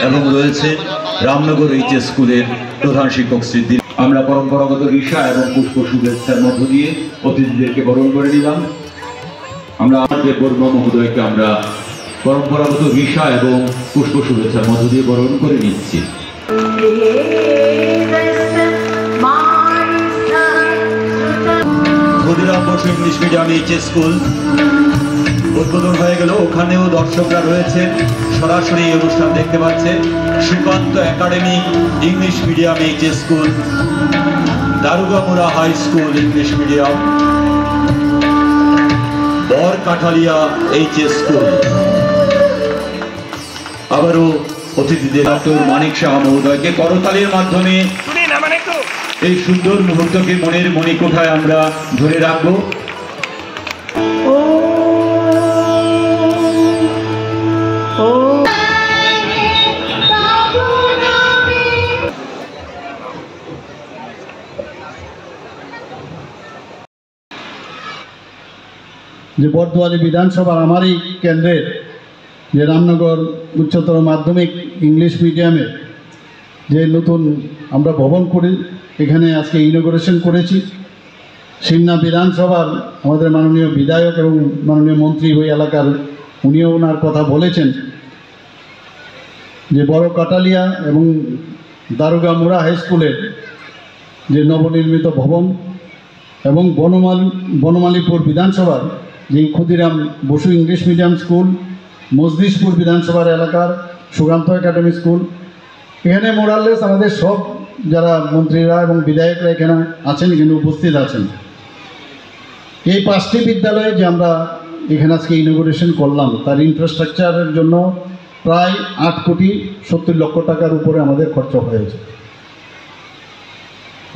এবং রয়েছে রামনগর এইচএস স্কুলের প্রধান শিক্ষক শ্রী। আমরা পরম্পরাগত ঋষা এবং পুষ্প শুভেচ্ছার মধ্য দিয়ে অতিথিদেরকে বরণ করে নিলাম। আমরা আমাদের বর্মা মহোদয়কে আমরা পরম্পরাগত ঋষা এবং পুষ্প শুভেচ্ছার মধ্য দিয়ে বরণ করে নিচ্ছি। Khudiram Basu English medium HS school উদ্বোধন হয়ে গেল। ওখানেও দর্শকরা রয়েছে, সরাসরি এই অনুষ্ঠান দেখতে পাচ্ছে। Srikanta academy English medium HS school, Darugamura high school English medium, Barkathalia HS school. আবারও অতিথিদের ডক্টর মানিক শাহ মহোদয়কে করতালির মাধ্যমে এই সুন্দর মুহূর্তকে মনের মণিকোঠায় আমরা ধরে রাখবো। যে বর্দোয়ালি বিধানসভার আমারই কেন্দ্রের যে রামনগর উচ্চতর মাধ্যমিক ইংলিশ মিডিয়ামে যে নতুন আমরা ভবন করি, এখানে আজকে ইনগরেশন করেছি। সিমনা বিধানসভার আমাদের মাননীয় বিধায়ক এবং মাননীয় মন্ত্রী ওই এলাকার, উনিও ওনার কথা বলেছেন যে বড় কাটালিয়া এবং দারুগামুড়া হাই স্কুলের যে নবনির্মিত ভবন এবং বনমালীপুর বিধানসভার যে Khudiram Basu English medium school, Majlishpur বিধানসভার এলাকার সুকান্ত একাডেমি স্কুল, এখানে মোরাললেস আমাদের সব যারা মন্ত্রীরা এবং বিধায়করা এখানে আছেন, এখানে উপস্থিত আছেন। এই 5টি বিদ্যালয়ে যে আমরা এখানে আজকে ইনগরেশন করলাম, তার ইনফ্রাস্ট্রাকচারের জন্য প্রায় 8 কোটি 70 লক্ষ টাকার উপরে আমাদের খরচ হয়েছে।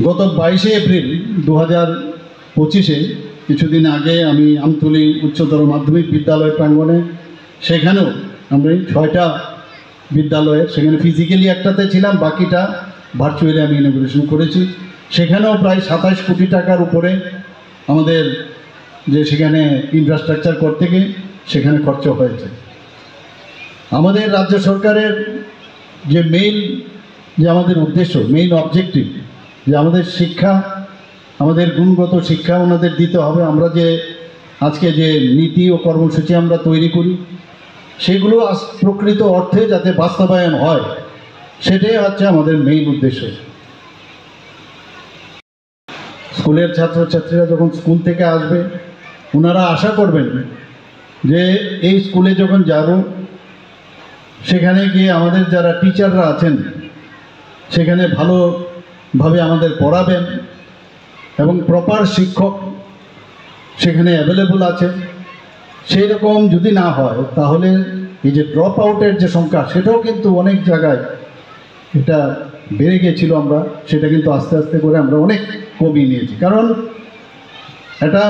গত 22শে এপ্রিল 2025-এ কিছুদিন আগে আমি আমতলী উচ্চতর মাধ্যমিক বিদ্যালয় প্রাঙ্গণে, সেখানেও আমরা 6টা বিদ্যালয়ে, সেখানে ফিজিক্যালি একটাতে ছিলাম, বাকিটা ভার্চুয়ালি আমি ইনগ্রেশন করেছি। সেখানেও প্রায় 27 কোটি টাকার উপরে আমাদের যে সেখানে ইনফ্রাস্ট্রাকচার করতে গিয়ে সেখানে খরচ হয়েছে। আমাদের রাজ্য সরকারের যে মেইন যে আমাদের উদ্দেশ্য, মেইন অবজেক্টিভ, যে আমাদের শিক্ষা, আমাদের গুণগত শিক্ষা ওনাদের দিতে হবে। আমরা যে আজকে যে নীতি ও কর্মসূচি আমরা তৈরি করি, সেগুলো প্রকৃত অর্থে যাতে বাস্তবায়ন হয়, সেটাই হচ্ছে আমাদের মেইন উদ্দেশ্য। স্কুলের ছাত্রছাত্রীরা যখন স্কুল থেকে আসবে, ওনারা আশা করবেন যে এই স্কুলে যখন যাব, সেখানে গিয়ে আমাদের যারা টিচাররা আছেন সেখানে ভালোভাবে আমাদের পড়াবেন এবং প্রপার শিক্ষক সেখানে অ্যাভেলেবল আছে। সেই রকম যদি না হয়, তাহলে এই যে ড্রপ আউটের যে সংখ্যা, সেটাও কিন্তু অনেক জায়গায় এটা বেড়ে গিয়েছিল। আমরা সেটা কিন্তু আস্তে আস্তে করে আমরা অনেক কমিয়ে নিয়েছি। কারণ এটা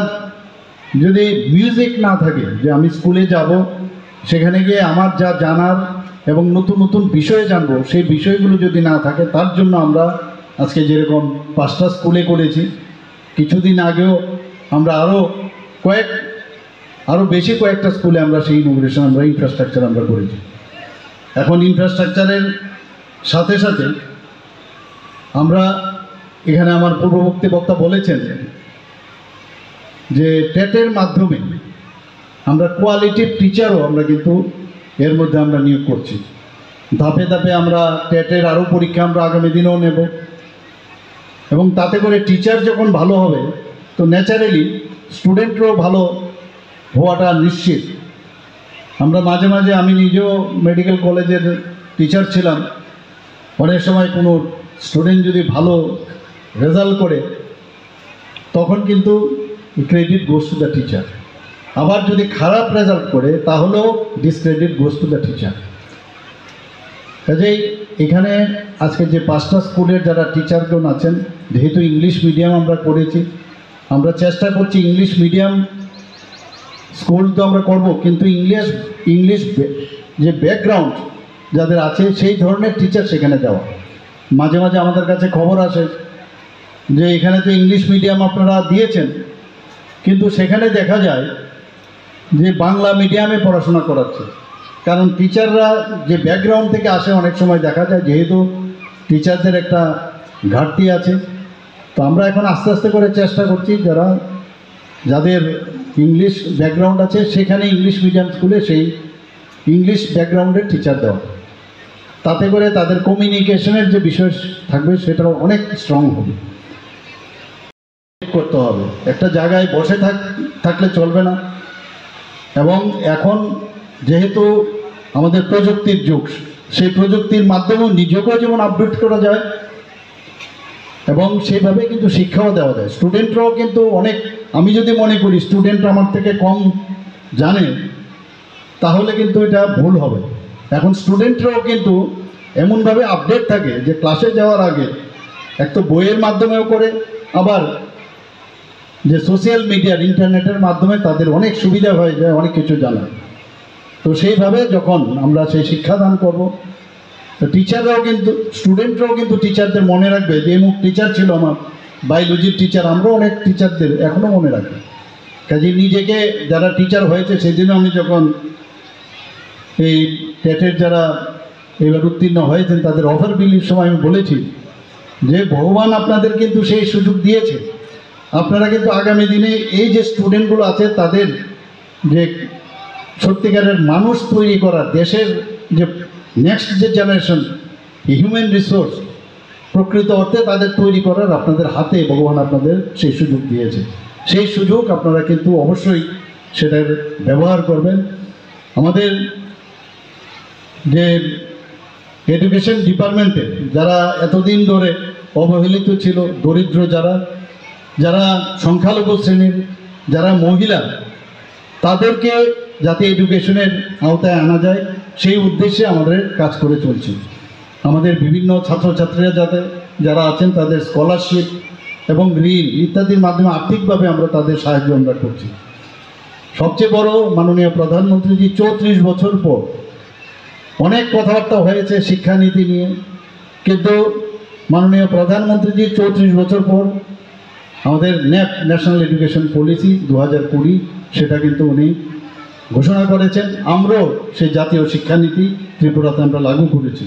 যদি মিউজিক না থাকে, যে আমি স্কুলে যাব, সেখানে গিয়ে আমার যা জানার এবং নতুন নতুন বিষয়ে জানবো, সেই বিষয়গুলো যদি না থাকে, তার জন্য আমরা আজকে যেরকম 5টা স্কুলে করেছি, কিছুদিন আগেও আমরা আরও বেশি কয়েকটা স্কুলে আমরা সেই ইনোগ্রেশন, আমরা ইনফ্রাস্ট্রাকচার আমরা করেছি। এখন ইনফ্রাস্ট্রাকচারের সাথে সাথে আমরা এখানে আমার পূর্ববর্তী বক্তা বলেছেন যে টেটের মাধ্যমে আমরা কোয়ালিটিভ টিচারও আমরা কিন্তু এর মধ্যে আমরা নিয়োগ করছি। ধাপে ধাপে আমরা টেটের আরও পরীক্ষা আমরা আগামী দিনেও নেব এবং তাতে করে টিচার যখন ভালো হবে, তো ন্যাচারালি স্টুডেন্টরাও ভালো হওয়াটা নিশ্চিত। আমরা মাঝে মাঝে, আমি নিজেও মেডিকেল কলেজের টিচার ছিলাম, অনেক সময় কোনো স্টুডেন্ট যদি ভালো রেজাল্ট করে, তখন কিন্তু credit goes to the teacher. আবার যদি খারাপ রেজাল্ট করে, তাহলেও discredit goes to the teacher. কাজেই এখানে আজকে যে 5টা স্কুলের যারা টিচারগণ আছেন, যেহেতু ইংলিশ মিডিয়াম আমরা করেছি, আমরা চেষ্টা করছি ইংলিশ মিডিয়াম স্কুল তো আমরা করব, কিন্তু ইংলিশ যে ব্যাকগ্রাউন্ড যাদের আছে, সেই ধরনের টিচার সেখানে দেওয়া। মাঝে মাঝে আমাদের কাছে খবর আসে যে এখানে তো ইংলিশ মিডিয়াম আপনারা দিয়েছেন, কিন্তু সেখানে দেখা যায় যে বাংলা মিডিয়ামে পড়াশোনা করাচ্ছে। কারণ টিচাররা যে ব্যাকগ্রাউন্ড থেকে আসে অনেক সময় দেখা যায় যেহেতু টিচারদের একটা ঘাটতি আছে। তো আমরা এখন আস্তে আস্তে করে চেষ্টা করছি যাদের ইংলিশ ব্যাকগ্রাউন্ড আছে সেখানে ইংলিশ মিডিয়াম স্কুলে সেই ইংলিশ ব্যাকগ্রাউন্ডের টিচার দেওয়া, তাতে করে তাদের কমিউনিকেশনের যে বিষয় থাকবে সেটাও অনেক স্ট্রং হবে। করতে হবে, একটা জায়গায় বসে থাকলে চলবে না। এবং এখন যেহেতু আমাদের প্রযুক্তির যুগ, সেই প্রযুক্তির মাধ্যমেও নিজেকেও যেমন আপডেট করা যায় এবং সেইভাবে কিন্তু শিক্ষাও দেওয়া যায়। স্টুডেন্টরাও কিন্তু অনেক, আমি যদি মনে করি স্টুডেন্টরা আমার থেকে কম জানে তাহলে কিন্তু এটা ভুল হবে। এখন স্টুডেন্টরাও কিন্তু এমনভাবে আপডেট থাকে যে ক্লাসে যাওয়ার আগে এক তো বইয়ের মাধ্যমেও করে, আবার যে সোশ্যাল মিডিয়ার ইন্টারনেটের মাধ্যমে তাদের অনেক সুবিধা হয়ে যায়, অনেক কিছু জানায়। তো সেইভাবে যখন আমরা সেই শিক্ষাদান করব, তো টিচাররাও কিন্তু, স্টুডেন্টরাও কিন্তু টিচারদের মনে রাখবে যে এমুক টিচার ছিল আমার বায়োলজির টিচার, আমরাও অনেক টিচারদের এখনও মনে রাখি। কাজে নিজেকে যারা টিচার হয়েছে সেদিনও আমি যখন এই টেটের যারা এবার উত্তীর্ণ হয়েছেন তাদের অফার বিলির সময় আমি বলেছি যে ভগবান আপনাদের কিন্তু সেই সুযোগ দিয়েছে, আপনারা কিন্তু আগামী দিনে এই যে স্টুডেন্টগুলো আছে তাদের যে সত্যিকারের মানুষ তৈরি করা, দেশের যে নেক্সট যে জেনারেশন হিউম্যান রিসোর্স প্রকৃত অর্থে তাদের তৈরি করার আপনাদের হাতে ভগবান আপনাদের সেই সুযোগ দিয়েছে। সেই সুযোগ আপনারা কিন্তু অবশ্যই সেটার ব্যবহার করবেন। আমাদের যে এডুকেশন ডিপার্টমেন্টে যারা এতদিন ধরে অবহেলিত ছিল, দরিদ্র যারা সংখ্যালঘু শ্রেণীর, যারা মহিলা, তাদেরকে যাতে এডুকেশনের আওতায় আনা যায় সেই উদ্দেশ্যে আমাদের কাজ করে চলছে। আমাদের বিভিন্ন ছাত্রছাত্রীরা যারা আছেন তাদের স্কলারশিপ এবং ঋণ ইত্যাদির মাধ্যমে আর্থিকভাবে আমরা তাদের সাহায্য আমরা করছি। সবচেয়ে বড়, মাননীয় প্রধানমন্ত্রীজি 34 বছর পর অনেক কথাবার্তা হয়েছে শিক্ষানীতি নিয়ে, কিন্তু মাননীয় প্রধানমন্ত্রীজি 34 বছর পর আমাদের ন্যাপ ন্যাশনাল এডুকেশন পলিসি 2020 সেটা কিন্তু উনি ঘোষণা করেছেন। আমরাও সেই জাতীয় শিক্ষানীতি ত্রিপুরাতে আমরা লাগু করেছি।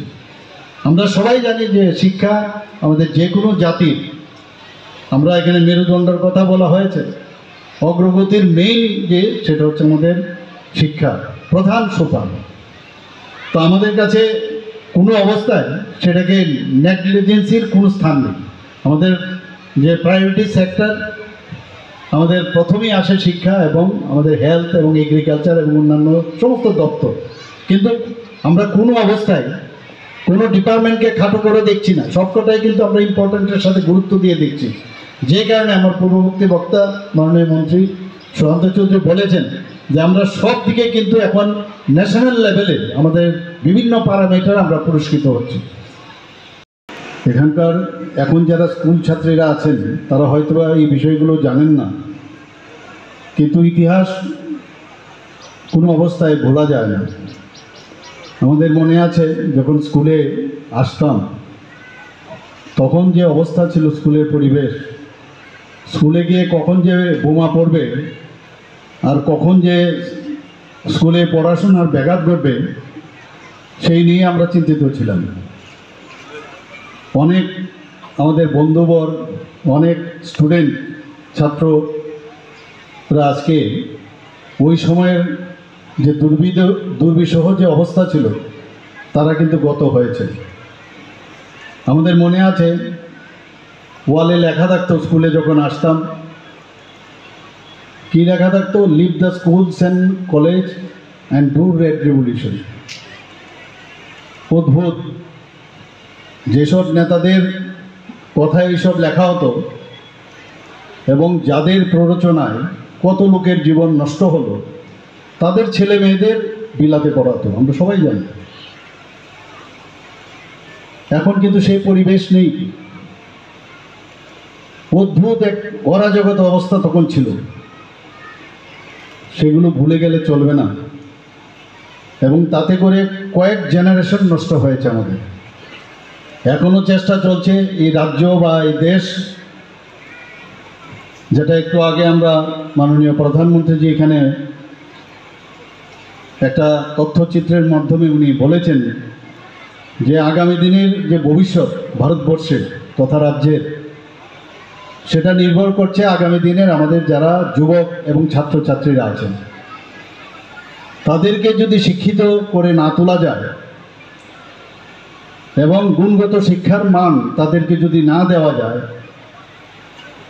আমরা সবাই জানি যে শিক্ষা আমাদের যে কোনো জাতির, আমরা এখানে মেরুদণ্ডের কথা বলা হয়েছে, অগ্রগতির মেইন যে সেটা হচ্ছে আমাদের শিক্ষা, প্রধান সোপান। তো আমাদের কাছে কোনো অবস্থায় সেটাকে নেগলিজেন্সির কোনো স্থান নেই। আমাদের যে প্রায়োরিটি সেক্টর, আমাদের প্রথমেই আসে শিক্ষা এবং আমাদের হেলথ এবং এগ্রিকালচার এবং অন্যান্য সমস্ত দপ্তর। কিন্তু আমরা কোনো অবস্থায় কোনো ডিপার্টমেন্টকে খাটো করে দেখছি না, সবকটাই কিন্তু আমরা ইম্পর্টেন্টের সাথে গুরুত্ব দিয়ে দেখছি। যে কারণে আমার পূর্ববর্তী বক্তা মাননীয় মন্ত্রী সুশান্ত চৌধুরী বলেছেন যে আমরা সব দিকে কিন্তু এখন ন্যাশনাল লেভেলে আমাদের বিভিন্ন প্যারামিটার আমরা পুরস্কৃত হচ্ছি। এখানকার এখন যারা স্কুল ছাত্রীরা আছেন তারা হয়তোবা এই বিষয়গুলো জানেন না, কিন্তু ইতিহাস কোনো অবস্থায় ভোলা যায় না। আমাদের মনে আছে যখন স্কুলে আসতাম তখন যে অবস্থা ছিল স্কুলের পরিবেশ, স্কুলে গিয়ে কখন যে বোমা পড়বে আর কখন যে স্কুলে পড়াশোনার ব্যাঘাত ঘটবে সেই নিয়ে আমরা চিন্তিত ছিলাম। অনেক আমাদের বন্ধুবর, অনেক স্টুডেন্ট ছাত্ররা আজকে ওই সময়ের যে দুর্বিষহ যে অবস্থা ছিল তারা কিন্তু গত হয়েছে। আমাদের মনে আছে ওয়ালে লেখা থাকতো স্কুলে যখন আসতাম, কি লেখা থাকতো? Leave the schools and college and do red revolution. অদ্ভুত, যেসব নেতাদের কথা এইসব লেখা হতো এবং যাদের প্ররোচনায় কত লোকের জীবন নষ্ট হলো, তাদের ছেলে মেয়েদের বিলাতে পড়াতো, আমরা সবাই জানি। এখন কিন্তু সেই পরিবেশ নেই। অদ্ভুত এক অরাজকতা অবস্থা তখন ছিল, সেগুলো ভুলে গেলে চলবে না। এবং তাতে করে কয়েক জেনারেশন নষ্ট হয়েছে আমাদের। এখনো চেষ্টা চলছে এই রাজ্য বা এই দেশ, যেটা একটু আগে আমরা মাননীয় প্রধানমন্ত্রীজি এখানে একটা তথ্যচিত্রের মাধ্যমে উনি বলেছেন যে আগামী দিনের যে ভবিষ্যৎ ভারতবর্ষের তথা রাজ্যের, সেটা নির্ভর করছে আগামী দিনের আমাদের যারা যুবক এবং ছাত্রছাত্রীরা আছেন তাদেরকে যদি শিক্ষিত করে না তোলা যায় এবং গুণগত শিক্ষার মান তাদেরকে যদি না দেওয়া যায়,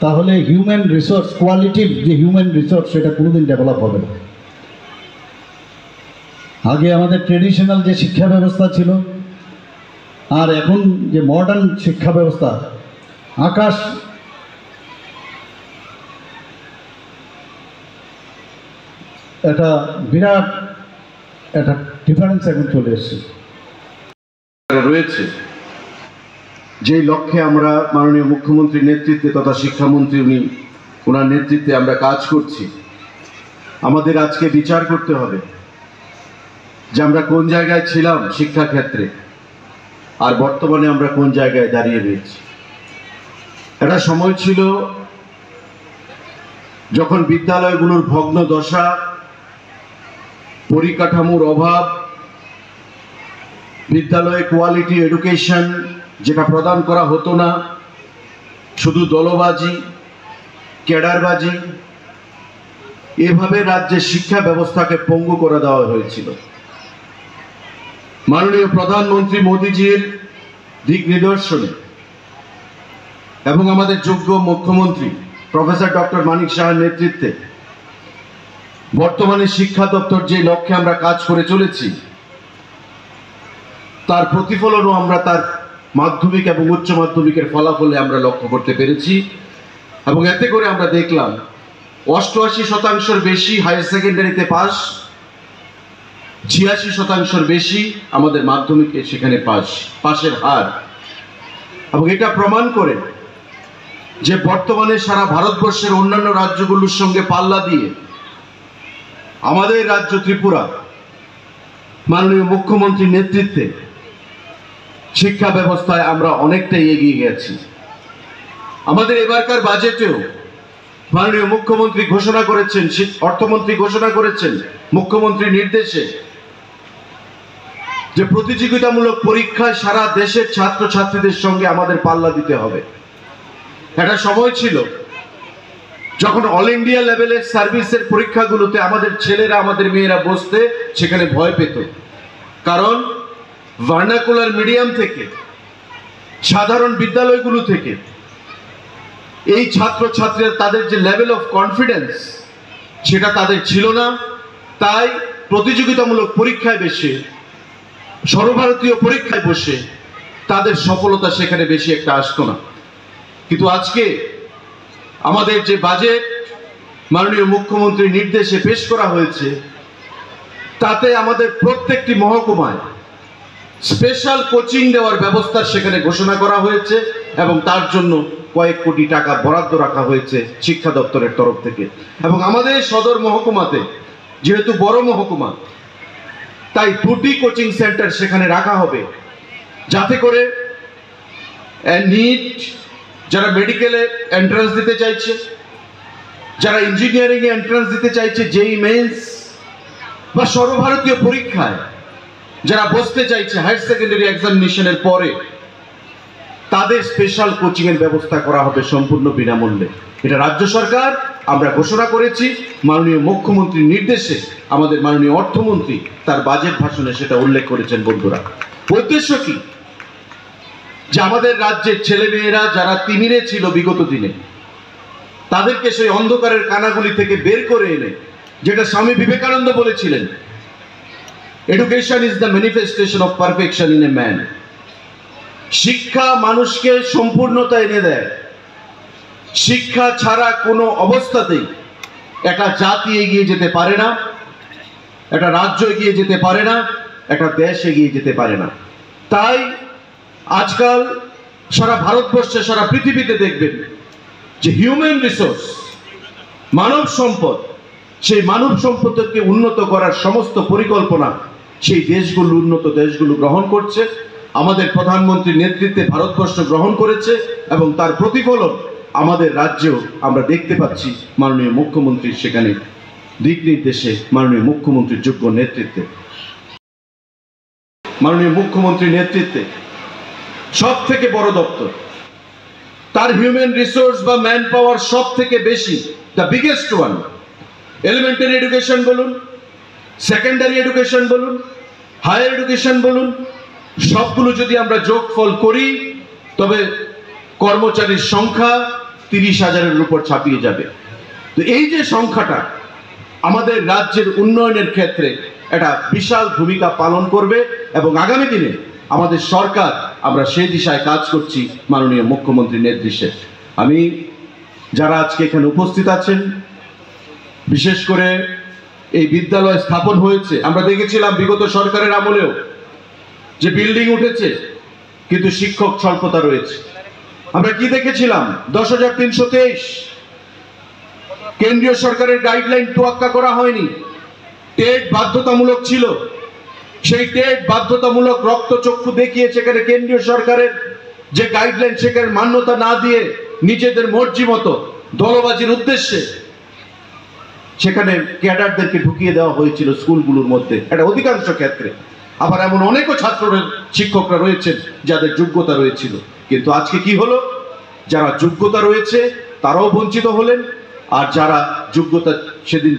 তাহলে হিউম্যান রিসোর্স, কোয়ালিটির যে হিউম্যান রিসোর্স, সেটা কোনোদিন ডেভেলপ হবে না। আগে আমাদের ট্রেডিশনাল যে শিক্ষা ব্যবস্থা ছিল আর এখন যে মডার্ন শিক্ষা ব্যবস্থা, আকাশ একটা বিরাট একটা ডিফারেন্স এখন চলে এসেছে রয়েছে। যেই লক্ষ্যে আমরা মাননীয় মুখ্যমন্ত্রীর নেতৃত্বে তথা শিক্ষামন্ত্রী ওনার নেতৃত্বে আমরা কাজ করছি, আমাদের আজকে বিচার করতে হবে যে আমরা কোন জায়গায় ছিলাম শিক্ষাক্ষেত্রে আর বর্তমানে আমরা কোন জায়গায় দাঁড়িয়ে রয়েছি। একটা সময় ছিল যখন বিদ্যালয়গুলোর ভগ্ন দশা, পরিকাঠামোর অভাব, বিদ্যালয়ে কোয়ালিটি এডুকেশন যেটা প্রদান করা হতো না, শুধু দলবাজি, ক্যাডারবাজি, এভাবে রাজ্যের শিক্ষা ব্যবস্থাকে পঙ্গু করে দেওয়া হয়েছিল। মাননীয় প্রধানমন্ত্রী মোদীজির দিক নির্দেশনে এবং আমাদের যোগ্য মুখ্যমন্ত্রী প্রফেসর ডক্টর মানিক সাহার নেতৃত্বে বর্তমানে শিক্ষা দপ্তর যে লক্ষ্যে আমরা কাজ করে চলেছি, তার প্রতিফলনও আমরা তার মাধ্যমিক এবং উচ্চ মাধ্যমিকের ফলাফলে আমরা লক্ষ্য করতে পেরেছি। এবং এতে করে আমরা দেখলাম 88% বেশি হায়ার সেকেন্ডারিতে পাস, 86% বেশি আমাদের মাধ্যমিকে সেখানে পাশের হার। এবং এটা প্রমাণ করে যে বর্তমানে সারা ভারতবর্ষের অন্যান্য রাজ্যগুলোর সঙ্গে পাল্লা দিয়ে আমাদের রাজ্য ত্রিপুরা মাননীয় মুখ্যমন্ত্রীর নেতৃত্বে শিক্ষা ব্যবস্থায় আমরা অনেকটাই এগিয়ে গেছি। আমাদের এবারকার বাজেটেও মাননীয় মুখ্যমন্ত্রী ঘোষণা করেছেন, অর্থমন্ত্রী ঘোষণা করেছেন মুখ্যমন্ত্রীর নির্দেশে যে প্রতিযোগিতামূলক পরীক্ষায় সারা দেশের ছাত্রছাত্রীদের সঙ্গে আমাদের পাল্লা দিতে হবে। একটা সময় ছিল যখন অল ইন্ডিয়া লেভেলের সার্ভিসের পরীক্ষাগুলোতে আমাদের ছেলেরা আমাদের মেয়েরা বসতে সেখানে ভয় পেত, কারণ ভার্নাকুলার মিডিয়াম থেকে, সাধারণ বিদ্যালয়গুলো থেকে এই ছাত্রছাত্রীরা তাদের যে লেভেল অফ কনফিডেন্স সেটা তাদের ছিল না। তাই প্রতিযোগিতামূলক পরীক্ষায় বসে, সর্বভারতীয় পরীক্ষায় বসে তাদের সফলতা সেখানে বেশি একটা আসতো না। কিন্তু আজকে আমাদের যে বাজেট মাননীয় মুখ্যমন্ত্রীর নির্দেশে পেশ করা হয়েছে, তাতে আমাদের প্রত্যেকটি মহকুমায় স্পেশাল কোচিং দেওয়ার ব্যবস্থা সেখানে ঘোষণা করা হয়েছে এবং তার জন্য কয়েক কোটি টাকা বরাদ্দ রাখা হয়েছে শিক্ষা দপ্তরের তরফ থেকে। এবং আমাদের সদর মহকুমাতে যেহেতু বড় মহকুমা, তাই 2টি কোচিং সেন্টার সেখানে রাখা হবে, যাতে করে নিট যারা মেডিকেলে এন্ট্রান্স দিতে চাইছে, যারা ইঞ্জিনিয়ারিং এ এন্ট্রান্স দিতে চাইছে, জেই মেন্স বা সর্বভারতীয় পরীক্ষায় যারা বসতে চাইছে হায়ার সেকেন্ডারি এক্সামিনেশনের পরে, তাদের স্পেশাল কোচিং এর ব্যবস্থা করা হবে সম্পূর্ণ বিনামূল্যে। এটা রাজ্য সরকার আমরা ঘোষণা করেছি মাননীয় মুখ্যমন্ত্রীর নির্দেশে। আমাদের মাননীয় অর্থমন্ত্রী তার বাজেট ভাষণে সেটা উল্লেখ করেছেন। বন্ধুরা, উদ্দেশ্য কি? যে আমাদের রাজ্যের ছেলেমেয়েরা যারা তিমিরে ছিল বিগত দিনে, তাদেরকে সেই অন্ধকারের কানাগুলি থেকে বের করে এনে, যেটা স্বামী বিবেকানন্দ বলেছিলেন, education is the manifestation of perfection in a man. শিক্ষা মানুষকে সম্পূর্ণতা এনে দেয়। শিক্ষা ছাড়া কোনো অবস্থাতেই একটা জাতি এগিয়ে যেতে পারে না, একটা রাজ্য এগিয়ে যেতে পারে না, একটা দেশ এগিয়ে যেতে পারে না। তাই আজকাল সারা ভারতবর্ষে, সারা পৃথিবীতে দেখবেন যে হিউম্যান রিসোর্স, মানব সম্পদ, সেই মানব সম্পদকে উন্নত করার সমস্ত পরিকল্পনা সেই দেশগুলো, উন্নত দেশগুলো গ্রহণ করছে। আমাদের প্রধানমন্ত্রীর নেতৃত্বে ভারতবর্ষ গ্রহণ করেছে এবং তার প্রতিফলন আমাদের রাজ্যেও আমরা দেখতে পাচ্ছি। মাননীয় মুখ্যমন্ত্রীর সেখানে দিক নির্দেশে মাননীয় মুখ্যমন্ত্রীর যোগ্য নেতৃত্বে, মাননীয় মুখ্যমন্ত্রীর নেতৃত্বে সব থেকে বড় দপ্তর, তার হিউম্যান রিসোর্স বা ম্যান পাওয়ার সব থেকে বেশি, the biggest one, elementary education বলুন, সেকেন্ডারি এডুকেশন বলুন, হায়ার এডুকেশন বলুন, সবগুলো যদি আমরা যোগফল করি তবে কর্মচারীর সংখ্যা 30,000-এর উপর ছাপিয়ে যাবে। তো এই যে সংখ্যাটা আমাদের রাজ্যের উন্নয়নের ক্ষেত্রে একটা বিশাল ভূমিকা পালন করবে এবং আগামী দিনে আমাদের সরকার, আমরা সেই দিশায় কাজ করছি মাননীয় মুখ্যমন্ত্রীর নির্দেশে। আমি যারা আজকে এখানে উপস্থিত আছেন, বিশেষ করে এই বিদ্যালয় স্থাপন হয়েছে, আমরা দেখেছিলাম বিগত সরকারের আমলেও যে বিল্ডিং উঠেছে কিন্তু শিক্ষক স্বল্পতা রয়েছে। আমরা কি দেখেছিলাম 10,323 কেন্দ্রীয় সরকারের গাইডলাইন তোয়াক্কা করা হয়নি, টেট বাধ্যতামূলক ছিল, সেই টেট বাধ্যতামূলক রক্তচক্ষু দেখিয়ে সেখানে কেন্দ্রীয় সরকারের যে গাইডলাইন সেখানে মান্যতা না দিয়ে নিজেদের মর্জি মতো দলবাজির উদ্দেশ্যে সেখানে ক্যাডারদেরকে ঢুকিয়ে দেওয়া হয়েছিল স্কুলগুলোর মধ্যে, এটা অধিকাংশ ক্ষেত্রে। আবার এমন অনেকও ছাত্ররা, শিক্ষকরা রয়েছেন যাদের যোগ্যতা রয়েছিল, কিন্তু আজকে কি হলো, যারা যোগ্যতা রয়েছে তারাও বঞ্চিত হলেন, আর যারা যোগ্যতা সেদিন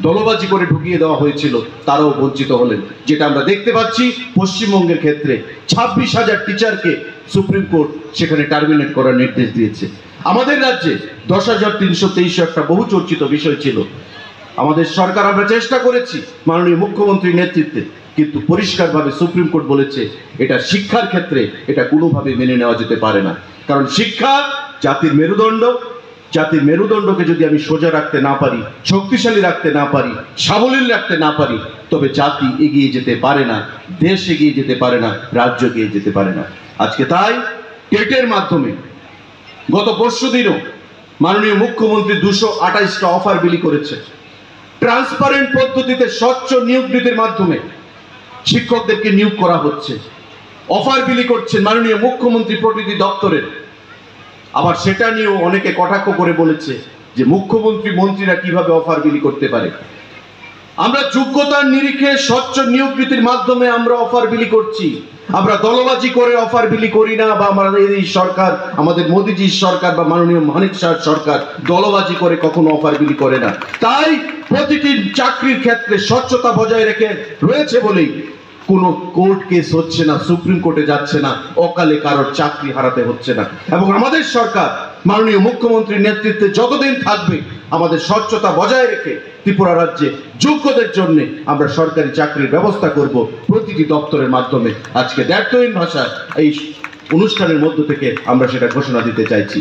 দলবাজি করে ঢুকিয়ে দেওয়া হয়েছিল তারাও বঞ্চিত হলেন। যেটা আমরা দেখতে পাচ্ছি পশ্চিমবঙ্গের ক্ষেত্রে 26,000 টিচারকে সুপ্রিম কোর্ট সেখানে টার্মিনেট করার নির্দেশ দিয়েছে। আমাদের রাজ্যে 10,323 একটা বহু চর্চিত বিষয় ছিল। আমাদের সরকার, আমরা চেষ্টা করেছি মাননীয় মুখ্যমন্ত্রীর নেতৃত্বে, কিন্তু পরিষ্কারভাবে সুপ্রিম কোর্ট বলেছে এটা শিক্ষার ক্ষেত্রে এটা কোনোভাবে মেনে নেওয়া যেতে পারে না। কারণ শিক্ষা জাতির মেরুদণ্ড, জাতির মেরুদণ্ডকে যদি আমি সোজা রাখতে না পারি, শক্তিশালী রাখতে না পারি, সাবলীল রাখতে না পারি, তবে জাতি এগিয়ে যেতে পারে না, দেশ এগিয়ে যেতে পারে না, রাজ্য এগিয়ে যেতে পারে না। আজকে তাই টেটের মাধ্যমে গত পরশুদিনও মাননীয় মুখ্যমন্ত্রী 228টা অফার বিলি করেছে। ট্রান্সপারেন্ট পদ্ধতিতে স্বচ্ছ নিয়োগ নীতির মাধ্যমে শিক্ষকদেরকে নিয়োগ করা হচ্ছে, অফার বিলি করছেন মাননীয় মুখ্যমন্ত্রী প্রতিটি দপ্তরের। আবার সেটা নিয়েও অনেকে কটাক্ষ করে বলেছে যে মুখ্যমন্ত্রী, মন্ত্রীরা কিভাবে অফার বিলি করতে পারে। আমরা যোগ্যতার নিরিখে স্বচ্ছ নিয়োগ নীতির মাধ্যমে আমরা অফার বিলি করছি, আমরা দলবাজি করে অফার বিলি করি না, বা আমাদের এই সরকার, আমাদের মোদিজির সরকার বা মাননীয় মানিক শাহর সরকার দলবাজি করে কখনো অফার বিলি করে না। তাই প্রতিটি চাকরির ক্ষেত্রে স্বচ্ছতা বজায় রেখে রয়েছে বলেই কোনো কোর্ট কেস হচ্ছে না, সুপ্রিম কোর্টে যাচ্ছে না, অকালে কারোর চাকরি হারাতে হচ্ছে না। এবং আমাদের সরকার মাননীয় মুখ্যমন্ত্রীর নেতৃত্বে যতদিন থাকবে, আমাদের স্বচ্ছতা বজায় রেখে ত্রিপুরা রাজ্যে যোগ্যদের জন্য আমরা সরকারি চাকরির ব্যবস্থা করব প্রতিটি দপ্তরের মাধ্যমে। আজকে দ্ব্যর্থহীন ভাষায় এই অনুষ্ঠানের মধ্য থেকে আমরা সেটা ঘোষণা দিতে চাইছি।